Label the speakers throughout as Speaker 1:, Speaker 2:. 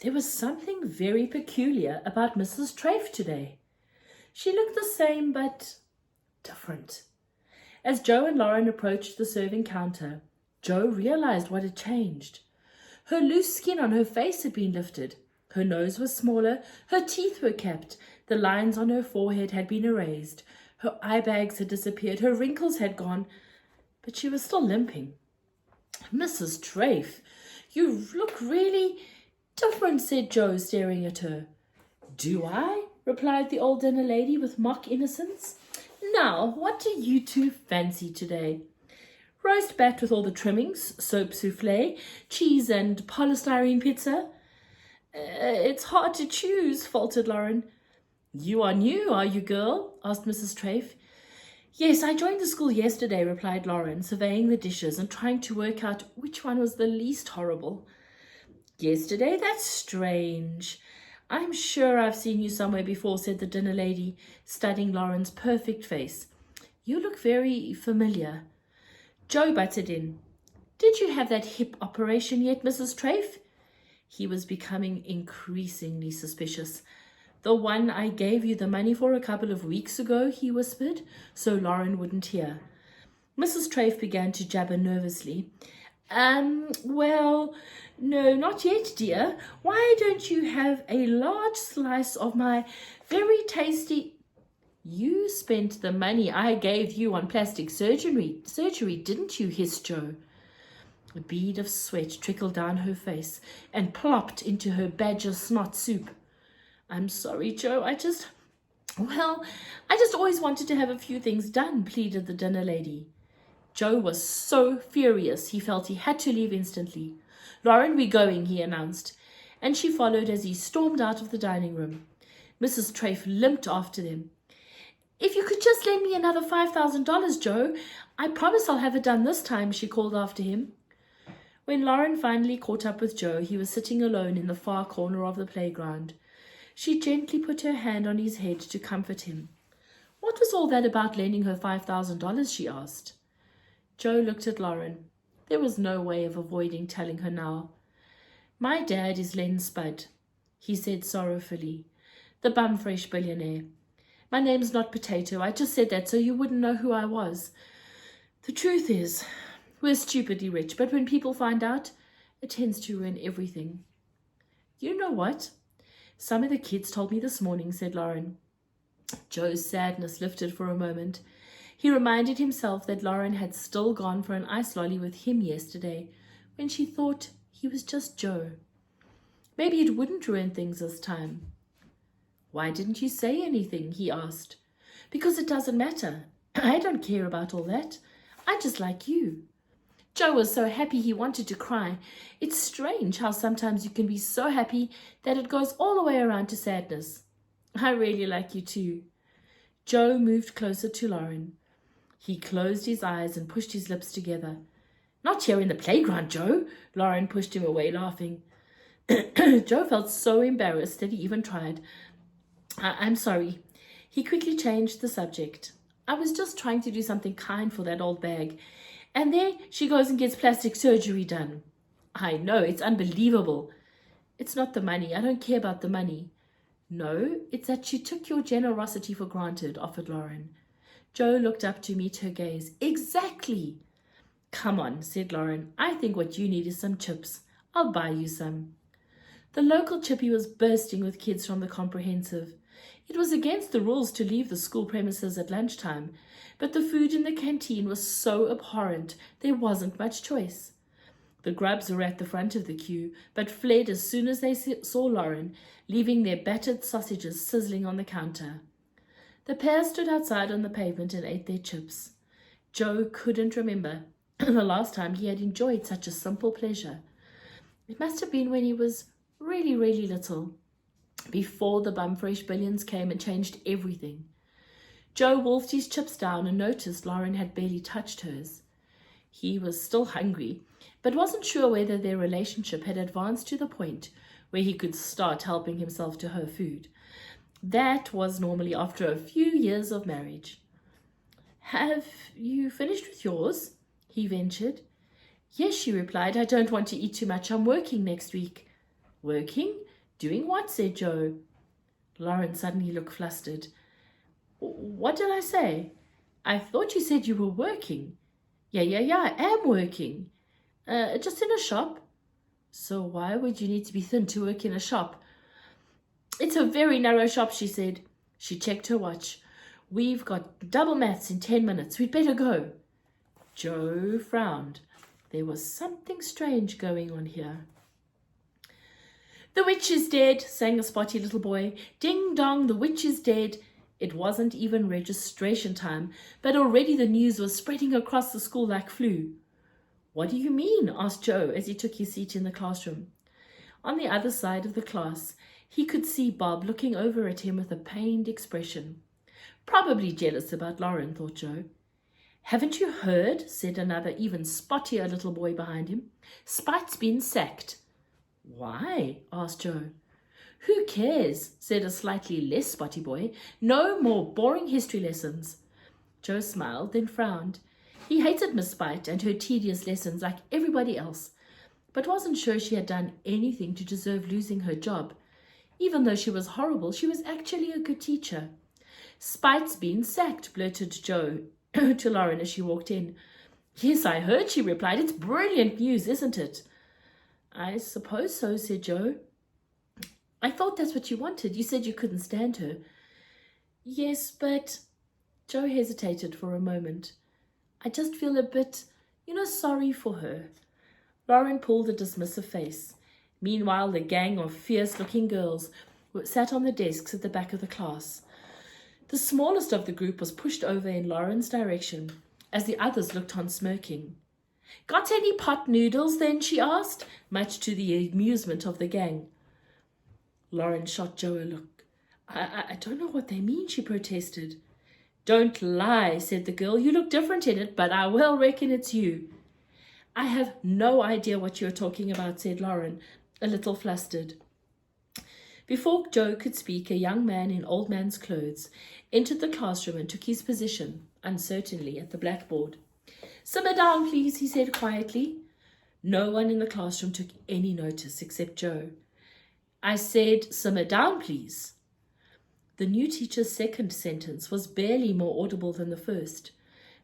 Speaker 1: There was something very peculiar about Mrs. Trafe today. She looked the same but different. As Joe and Lauren approached the serving counter, Joe realized what had changed. Her loose skin on her face had been lifted. Her nose was smaller, her teeth were capped, the lines on her forehead had been erased, her eye bags had disappeared, her wrinkles had gone, but she was still limping. "Mrs. Trafe, you look really different," said Joe, staring at her. "Do I?" replied the old dinner lady with mock innocence. "Now, what do you two fancy today? Roast bat with all the trimmings, soap souffle, cheese and polystyrene pizza?" It's hard to choose," faltered Lauren. "You are new, are you, girl?" asked Mrs. Trafe. "Yes, I joined the school yesterday," replied Lauren, surveying the dishes and trying to work out which one was the least horrible. "Yesterday? That's strange. I'm sure I've seen you somewhere before," said the dinner lady, studying Lauren's perfect face. "You look very familiar." Joe butted in. "Did you have that hip operation yet, Mrs. Trafe?" He was becoming increasingly suspicious. "The one I gave you the money for a couple of weeks ago," he whispered, so Lauren wouldn't hear. Mrs. Trafe began to jabber nervously. Well, no, not yet, dear. Why don't you have a large slice of my very tasty—" "You spent the money I gave you on plastic surgery, didn't you?" hissed Joe. A bead of sweat trickled down her face and plopped into her badger snot soup. "I'm sorry, Joe. I just always wanted to have a few things done," pleaded the dinner lady. Joe was so furious he felt he had to leave instantly. "Lauren, we're going," he announced, and she followed as he stormed out of the dining room. Mrs. Trafe limped after them. "If you could just lend me another $5,000, Joe, I promise I'll have it done this time," she called after him. When Lauren finally caught up with Joe, he was sitting alone in the far corner of the playground. She gently put her hand on his head to comfort him. "What was all that about lending her $5,000, she asked. Joe looked at Lauren. There was no way of avoiding telling her now. "My dad is Len Spud," he said sorrowfully. "The bum-fresh billionaire. My name's not Potato. I just said that so you wouldn't know who I was. The truth is, we're stupidly rich, but when people find out, it tends to ruin everything." "You know what? Some of the kids told me this morning," said Lauren. Joe's sadness lifted for a moment. He reminded himself that Lauren had still gone for an ice lolly with him yesterday, when she thought he was just Joe. Maybe it wouldn't ruin things this time. "Why didn't you say anything?" he asked. "Because it doesn't matter. I don't care about all that. I just like you." Joe was so happy he wanted to cry. It's strange how sometimes you can be so happy that it goes all the way around to sadness. "I really like you too." Joe moved closer to Lauren. He closed his eyes and pushed his lips together. "Not here in the playground, Joe." Lauren pushed him away, laughing. Joe felt so embarrassed that he even tried. I'm sorry." He quickly changed the subject. "I was just trying to do something kind for that old bag. And there she goes and gets plastic surgery done." "I know, it's unbelievable." "It's not the money. I don't care about the money." "No, it's that she took your generosity for granted," offered Lauren. Joe looked up to meet her gaze. "Exactly." "Come on," said Lauren. "I think what you need is some chips. I'll buy you some." The local chippy was bursting with kids from the comprehensive. It was against the rules to leave the school premises at lunchtime, but the food in the canteen was so abhorrent there wasn't much choice. The grubs were at the front of the queue, but fled as soon as they saw Lauren, leaving their battered sausages sizzling on the counter. The pair stood outside on the pavement and ate their chips. Joe couldn't remember the last time he had enjoyed such a simple pleasure. It must have been when he was really, really little, before the bum-fresh billions came and changed everything. Joe wolfed his chips down and noticed Lauren had barely touched hers. He was still hungry, but wasn't sure whether their relationship had advanced to the point where he could start helping himself to her food. That was normally after a few years of marriage. "Have you finished with yours?" he ventured. "Yes," she replied. "I don't want to eat too much. I'm working next week." Working? Doing what? Said Joe. Lauren suddenly looked flustered. What did I say? I thought you said you were working. Yeah, I am working. Just in a shop. So why would you need to be thin to work in a shop? It's a very narrow shop, she said. She checked her watch. We've got double maths in 10 minutes. We'd better go. Joe frowned. There was something strange going on here. The witch is dead, sang a spotty little boy. Ding dong, the witch is dead. It wasn't even registration time, but already the news was spreading across the school like flu. What do you mean? Asked Joe as he took his seat in the classroom. On the other side of the class, he could see Bob looking over at him with a pained expression. Probably jealous about Lauren, thought Joe. Haven't you heard? Said another, even spottier little boy behind him. Spite's been sacked. Why? Asked Joe. Who cares? Said a slightly less spotty boy. No more boring history lessons. Joe smiled, then frowned. He hated Miss Spite and her tedious lessons like everybody else, but wasn't sure she had done anything to deserve losing her job. Even though she was horrible, she was actually a good teacher. Spite's been sacked, blurted Joe to Lauren as she walked in. Yes, I heard, she replied. It's brilliant news, isn't it? I suppose so, said Joe. I thought that's what you wanted. You said you couldn't stand her. Yes, but... Joe hesitated for a moment. I just feel a bit, sorry for her. Lauren pulled a dismissive face. Meanwhile, the gang of fierce-looking girls sat on the desks at the back of the class. The smallest of the group was pushed over in Lauren's direction, as the others looked on smirking. Got any pot noodles then? She asked, much to the amusement of the gang. Lauren shot Joe a look. I don't know what they mean, she protested. Don't lie, said the girl. You look different in it, but I well reckon it's you. I have no idea what you're talking about, said Lauren, a little flustered. Before Joe could speak, a young man in old man's clothes entered the classroom and took his position, uncertainly, at the blackboard. Simmer down, please, he said quietly. No one in the classroom took any notice except Joe. I said, simmer down, please. The new teacher's second sentence was barely more audible than the first.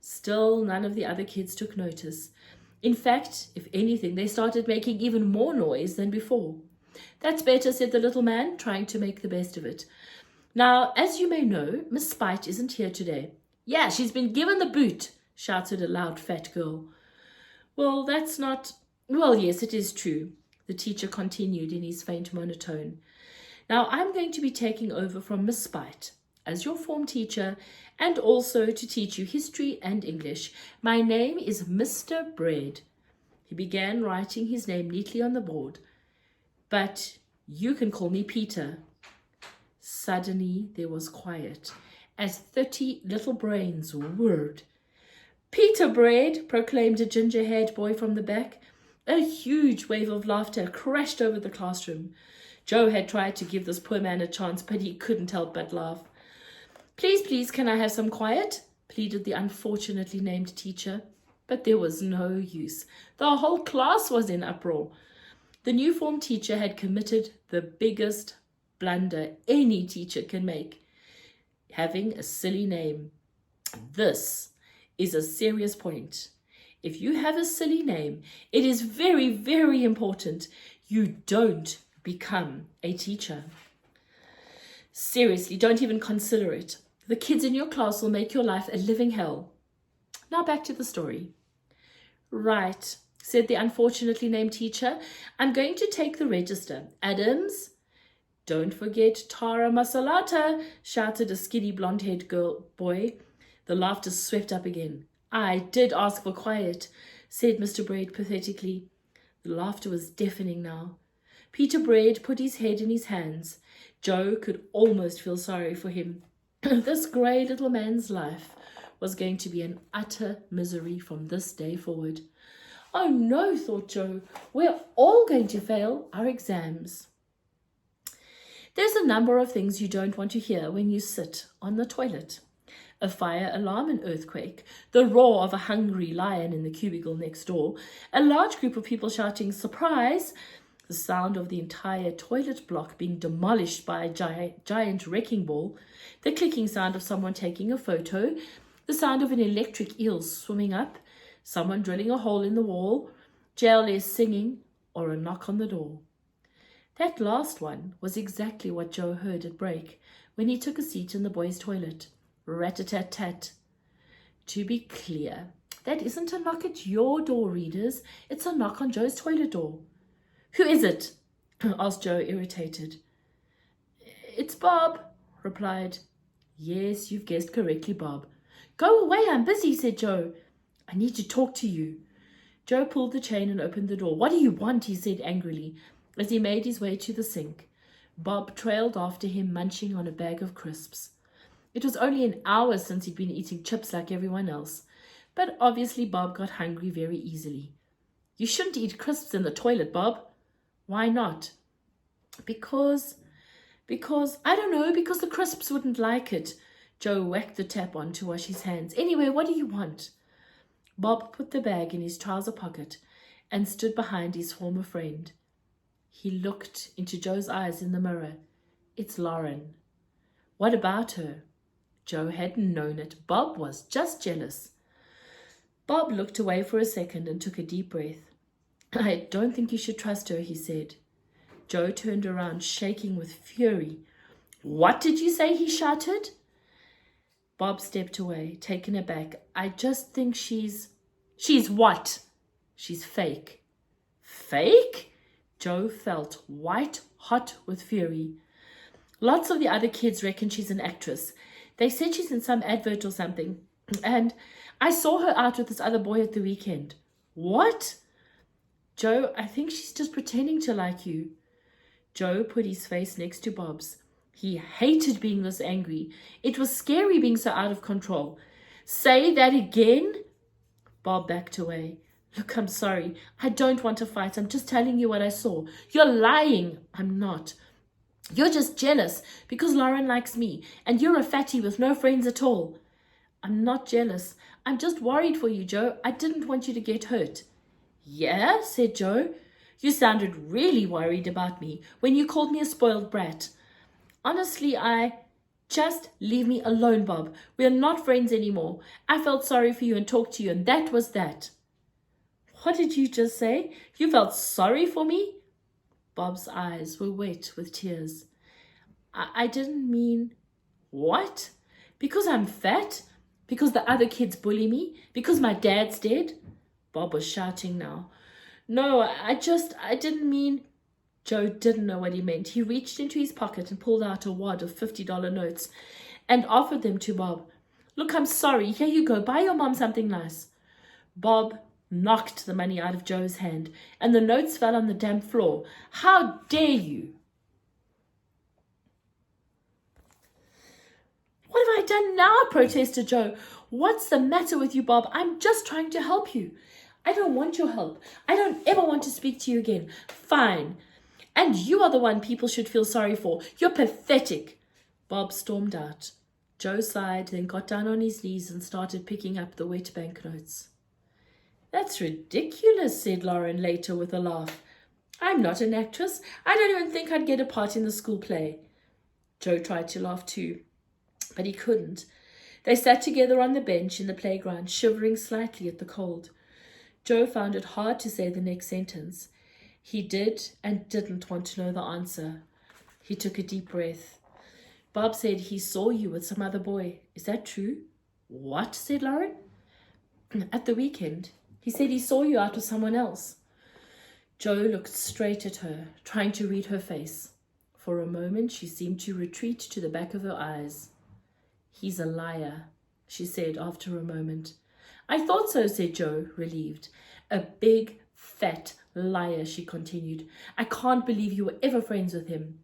Speaker 1: Still, none of the other kids took notice. In fact, if anything, they started making even more noise than before. That's better, said the little man, trying to make the best of it. Now, as you may know, Miss Spite isn't here today. Yeah, she's been given the boot, shouted a loud fat girl. Well, yes, it is true, the teacher continued in his faint monotone. Now, I'm going to be taking over from Miss Spite as your form teacher and also to teach you history and English. My name is Mr. Bread. He began writing his name neatly on the board. But you can call me Peter. Suddenly there was quiet as 30 little brains whirred. Peter Bread, proclaimed a ginger-haired boy from the back. A huge wave of laughter crashed over the classroom. Joe had tried to give this poor man a chance, but he couldn't help but laugh. Please, can I have some quiet? Pleaded the unfortunately named teacher. But there was no use. The whole class was in uproar. The new form teacher had committed the biggest blunder any teacher can make, having a silly name. This is a serious point. If you have a silly name, it is very, very important you don't become a teacher. Seriously, don't even consider it. The kids in your class will make your life a living hell. Now back to the story. Right, said the unfortunately named teacher. I'm going to take the register. Adams? Don't forget Tara Masalata, shouted a skinny blonde-haired boy. The laughter swept up again. I did ask for quiet, said Mr. Braid pathetically. The laughter was deafening now. Peter Braid put his head in his hands. Joe could almost feel sorry for him. This grey little man's life was going to be an utter misery from this day forward. Oh no, thought Joe, we're all going to fail our exams. There's a number of things you don't want to hear when you sit on the toilet. A fire alarm, an earthquake, the roar of a hungry lion in the cubicle next door, a large group of people shouting, surprise, the sound of the entire toilet block being demolished by a giant wrecking ball, the clicking sound of someone taking a photo, the sound of an electric eel swimming up, someone drilling a hole in the wall, jailers singing, or a knock on the door. That last one was exactly what Joe heard at break when he took a seat in the boys' toilet. Rat-a-tat-tat. To be clear, that isn't a knock at your door, readers. It's a knock on Joe's toilet door. Who is it? Asked Joe, irritated. It's Bob, replied. Yes, you've guessed correctly, Bob. Go away, I'm busy, said Joe. I need to talk to you. Joe pulled the chain and opened the door. What do you want? He said angrily, as he made his way to the sink. Bob trailed after him, munching on a bag of crisps. It was only an hour since he'd been eating chips like everyone else, but obviously Bob got hungry very easily. You shouldn't eat crisps in the toilet, Bob. Why not? Because I don't know, because the crisps wouldn't like it. Joe whacked the tap on to wash his hands. Anyway, what do you want? Bob put the bag in his trouser pocket and stood behind his former friend. He looked into Joe's eyes in the mirror. It's Lauren. What about her? Joe hadn't known it. Bob was just jealous. Bob looked away for a second and took a deep breath. I don't think you should trust her, he said. Joe turned around, shaking with fury. What did you say? He shouted. Bob stepped away, taken aback. I just think she's what? She's fake. Fake? Joe felt white hot with fury. Lots of the other kids reckon she's an actress. They said she's in some advert or something. And I saw her out with this other boy at the weekend. What? Joe, I think she's just pretending to like you. Joe put his face next to Bob's. He hated being this angry. It was scary being so out of control. Say that again? Bob backed away. Look, I'm sorry. I don't want to fight. I'm just telling you what I saw. You're lying. I'm not. You're just jealous because Lauren likes me and you're a fatty with no friends at all. I'm not jealous. I'm just worried for you, Joe. I didn't want you to get hurt. Yeah, said Joe. You sounded really worried about me when you called me a spoiled brat. Honestly, Just leave me alone, Bob. We're not friends anymore. I felt sorry for you and talked to you, and that was that. What did you just say? You felt sorry for me? Bob's eyes were wet with tears. I didn't mean... What? Because I'm fat? Because the other kids bully me? Because my dad's dead? Bob was shouting now. No, I didn't mean... Joe didn't know what he meant. He reached into his pocket and pulled out a wad of $50 notes and offered them to Bob. Look, I'm sorry. Here you go. Buy your mom something nice. Bob knocked the money out of Joe's hand and the notes fell on the damp floor. How dare you? What have I done now? Protested Joe. What's the matter with you, Bob? I'm just trying to help you. I don't want your help. I don't ever want to speak to you again. Fine. And you are the one people should feel sorry for. You're pathetic. Bob stormed out. Joe sighed, then got down on his knees and started picking up the wet banknotes. That's ridiculous, said Lauren later with a laugh. I'm not an actress. I don't even think I'd get a part in the school play. Joe tried to laugh too, but he couldn't. They sat together on the bench in the playground, shivering slightly at the cold. Joe found it hard to say the next sentence. He did and didn't want to know the answer. He took a deep breath. Bob said he saw you with some other boy. Is that true? What? Said Lauren. At the weekend. He said he saw you out with someone else. Joe looked straight at her, trying to read her face. For a moment, she seemed to retreat to the back of her eyes. He's a liar, she said after a moment. I thought so, said Joe, relieved. A big, fat liar, she continued. I can't believe you were ever friends with him.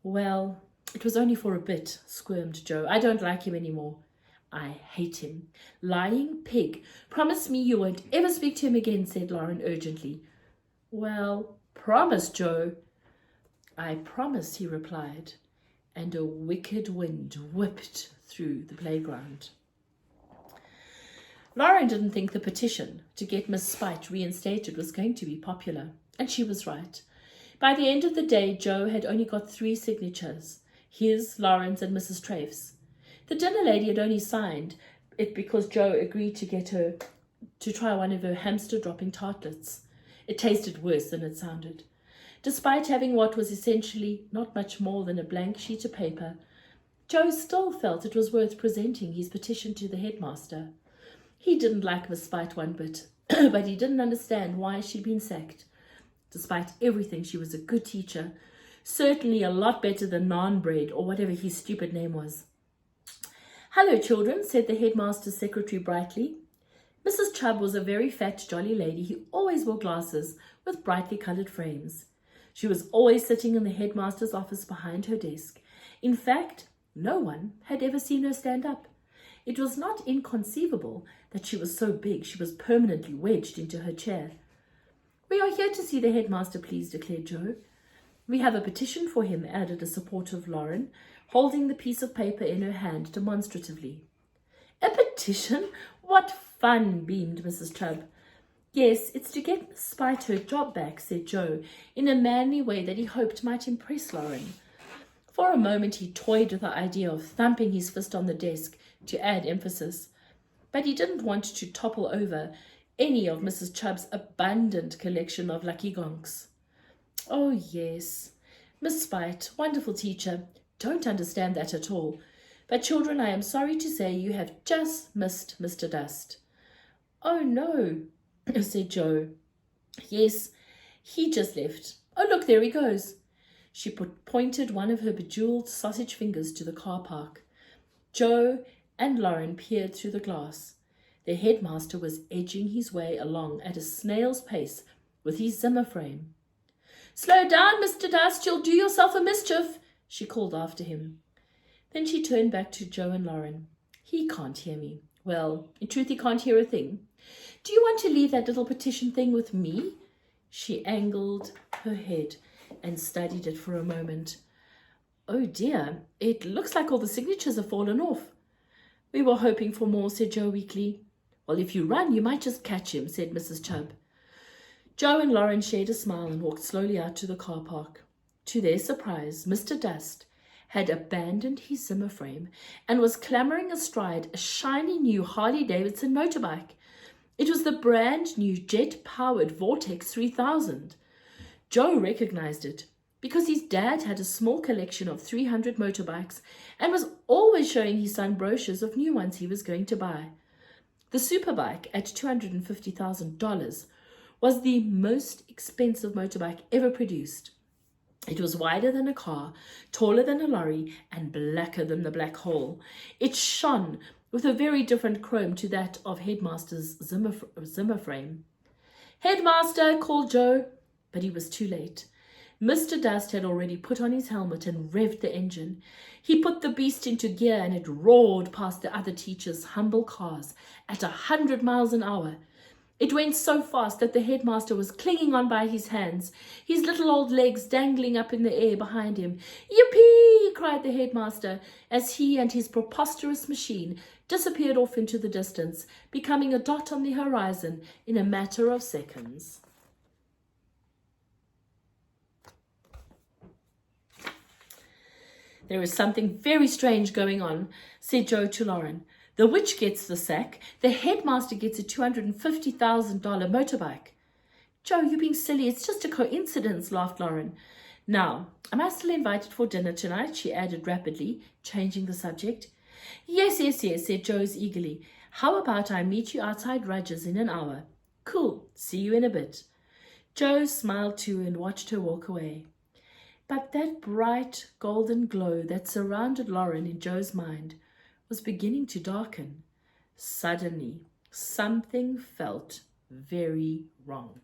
Speaker 1: Well, it was only for a bit, squirmed Joe. I don't like him anymore. I hate him. Lying pig. Promise me you won't ever speak to him again, said Lauren urgently. Well, promise, Joe. I promise, he replied, and a wicked wind whipped through the playground. Lauren didn't think the petition to get Miss Spite reinstated was going to be popular, and she was right. By the end of the day, Joe had only got 3 signatures, his, Lauren's, and Mrs. Treff's. The dinner lady had only signed it because Joe agreed to get her to try one of her hamster-dropping tartlets. It tasted worse than it sounded. Despite having what was essentially not much more than a blank sheet of paper, Joe still felt it was worth presenting his petition to the headmaster. He didn't like Miss Spite one bit, but he didn't understand why she'd been sacked. Despite everything, she was a good teacher, certainly a lot better than Naan Bread or whatever his stupid name was. "Hello, children," said the headmaster's secretary brightly. Mrs. Chubb was a very fat, jolly lady who always wore glasses with brightly coloured frames. She was always sitting in the headmaster's office behind her desk. In fact, no one had ever seen her stand up. It was not inconceivable that she was so big she was permanently wedged into her chair. "We are here to see the headmaster, please," declared Joe. "We have a petition for him," added a supportive Lauren, holding the piece of paper in her hand demonstratively. "A petition? What fun," beamed Mrs. Chubb. "Yes, it's to get Miss Spite her job back," said Joe, in a manly way that he hoped might impress Lauren. For a moment he toyed with the idea of thumping his fist on the desk to add emphasis, but he didn't want to topple over any of Mrs. Chubb's abundant collection of lucky gonks. "Oh, yes, Miss Spite, wonderful teacher. Don't understand that at all. But children, I am sorry to say you have just missed Mr. Dust." "Oh, no," said Joe. "Yes, he just left. Oh, look, there he goes." She pointed one of her bejeweled sausage fingers to the car park. Joe and Lauren peered through the glass. The headmaster was edging his way along at a snail's pace with his Zimmer frame. "Slow down, Mr. Dust, you'll do yourself a mischief," she called after him. Then she turned back to Joe and Lauren. "He can't hear me. Well, in truth, he can't hear a thing. Do you want to leave that little petition thing with me?" She angled her head and studied it for a moment. "Oh dear, it looks like all the signatures have fallen off." "We were hoping for more," said Joe weakly. "Well, if you run, you might just catch him," said Mrs. Chubb. Joe and Lauren shared a smile and walked slowly out to the car park. To their surprise, Mr. Dust had abandoned his Zimmer frame and was clambering astride a shiny new Harley-Davidson motorbike. It was the brand new jet-powered Vortex 3000. Joe recognized it because his dad had a small collection of 300 motorbikes and was always showing his son brochures of new ones he was going to buy. The Superbike at $250,000 was the most expensive motorbike ever produced. It was wider than a car, taller than a lorry, and blacker than the black hole. It shone with a very different chrome to that of Headmaster's Zimmer frame. "Headmaster," called Joe, but he was too late. Mr. Dust had already put on his helmet and revved the engine. He put the beast into gear and it roared past the other teachers' humble cars at 100 miles an hour. It went so fast that the headmaster was clinging on by his hands, his little old legs dangling up in the air behind him. "Yippee!" cried the headmaster as he and his preposterous machine disappeared off into the distance, becoming a dot on the horizon in a matter of seconds. "There is something very strange going on," said Joe to Lauren. "The witch gets the sack. The headmaster gets a $250,000 motorbike." "Joe, you're being silly. It's just a coincidence," laughed Lauren. "Now, am I still invited for dinner tonight?" she added rapidly, changing the subject. Yes, said Joe's eagerly. "How about I meet you outside Rudge's in an hour?" "Cool. See you in a bit." Joe smiled too and watched her walk away. But that bright golden glow that surrounded Lauren in Joe's mind was beginning to darken. Suddenly, something felt very wrong.